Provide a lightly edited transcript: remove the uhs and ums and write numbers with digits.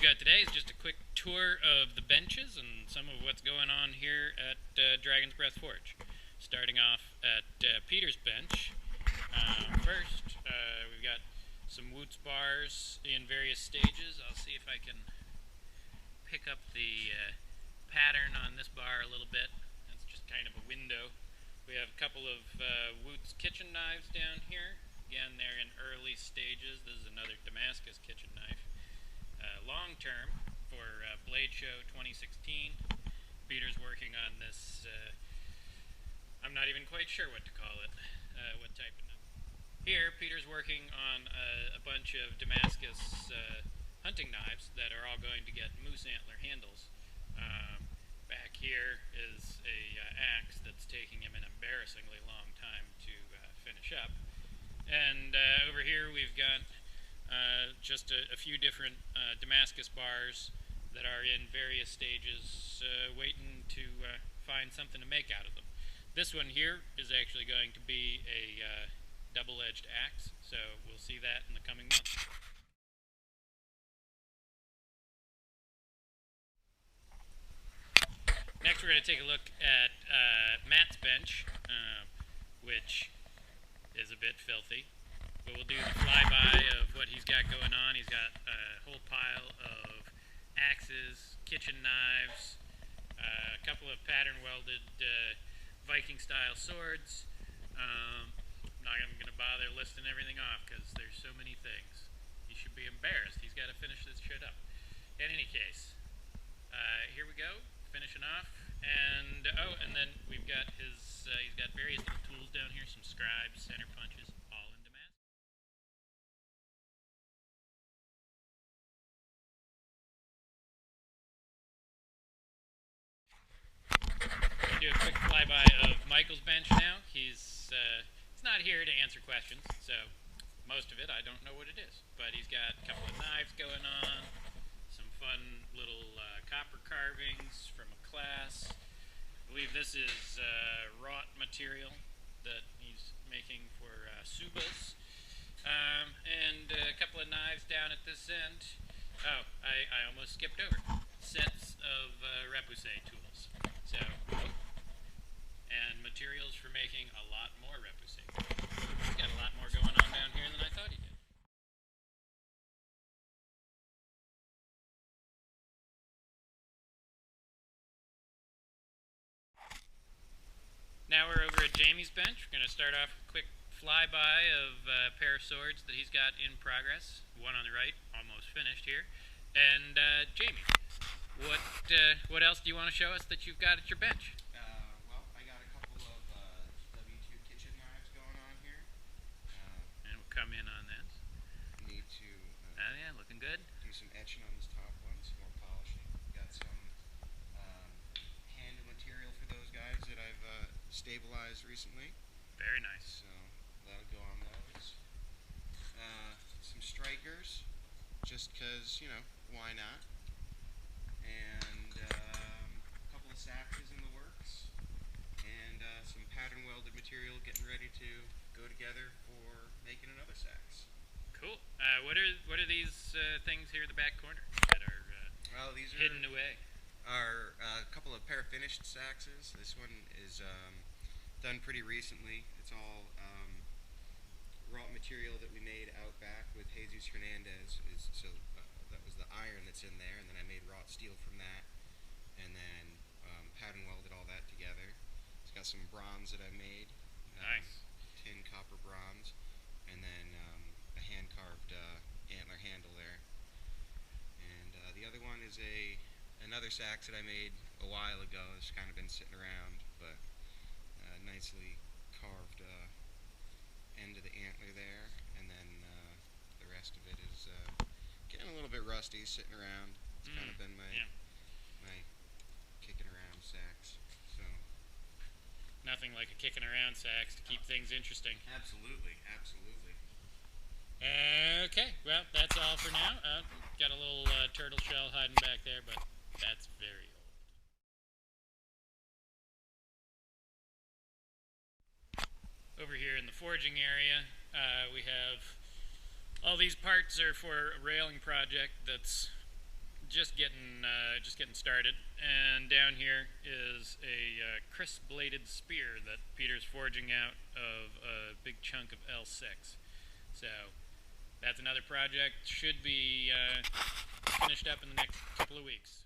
we've got today is just a quick tour of the benches and some of what's going on here at Dragon's Breath Forge. Starting off at Peter's bench. First, we've got some Woots bars in various stages. I'll see if I can pick up the pattern on this bar a little bit. That's just kind of a window. We have a couple of Woots kitchen knives down here. Again, they're in early stages. This is another Damascus kitchen knife. Long term for Blade Show 2016. Peter's working on this. I'm not even quite sure what to call it. What type of knife? Here, Peter's working on a bunch of Damascus hunting knives that are all going to get moose antler handles. Back here is a axe that's taking him an embarrassingly long time to finish up. And over here we've got just a few different Damascus bars that are in various stages, waiting to find something to make out of them. This one here is actually going to be a double-edged axe, so we'll see that in the coming months. Next we're going to take a look at Matt's bench, which is a bit filthy. But we'll do the flyby of what he's got going on. He's got a whole pile of axes, kitchen knives, a couple of pattern-welded Viking-style swords. I'm not even going to bother listing everything off because there's so many things. He should be embarrassed. He's got to finish this shit up. In any case, here we go, finishing off. And and then we've got his. He's got various little tools down here, some scribes, center punches. Do a quick flyby of Michael's bench now. He's not here to answer questions, so most of it I don't know what it is. But he's got a couple of knives going on, some fun little copper carvings from a class. I believe this is wrought material that he's making for subas. And a couple of knives down at this end. Oh, I almost skipped over. Sets of repoussé tools. So, and materials for making a lot more repoussé. He's got a lot more going on down here than I thought he did. Now we're over at Jamie's bench. We're going to start off with a quick flyby of a pair of swords that he's got in progress. One on the right, almost finished here. And Jamie, what else do you want to show us that you've got at your bench? Well, I got a couple of W2 kitchen knives going on here. And we'll come in on that. Need to oh yeah, looking good. do some etching on this top one, some more polishing. Got some handle material for those guys that I've stabilized recently. Very nice. So that'll go on those. Some strikers, just because, why not? And a couple of saxes in the works, and some pattern welded material getting ready to go together for making another sax. Cool. What are these things here in the back corner that are these hidden away? Are a couple of finished saxes. This one is done pretty recently. It's all wrought material that we made out back with Jesus Hernandez. That was the iron that's in there, and then I made wrought steel from that, and then pattern welded all that together. It's got some bronze that I made. Nice. Tin copper bronze, and then a hand carved antler handle there. And the other one is another sax that I made a while ago. It's kind of been sitting around, but nicely carved end of the antler there, and then the rest of it is getting a little bit rusty, sitting around. It's kind of been my kicking around sax. So Nothing like a kicking around sax to keep things interesting. absolutely. Okay, well, that's all for now. Got a little turtle shell hiding back there, but that's very old. Over here in the foraging area, we have all these parts are for a railing project that's just getting started. And down here is a crisp bladed spear that Peter's forging out of a big chunk of L6. So that's another project. Should be finished up in the next couple of weeks.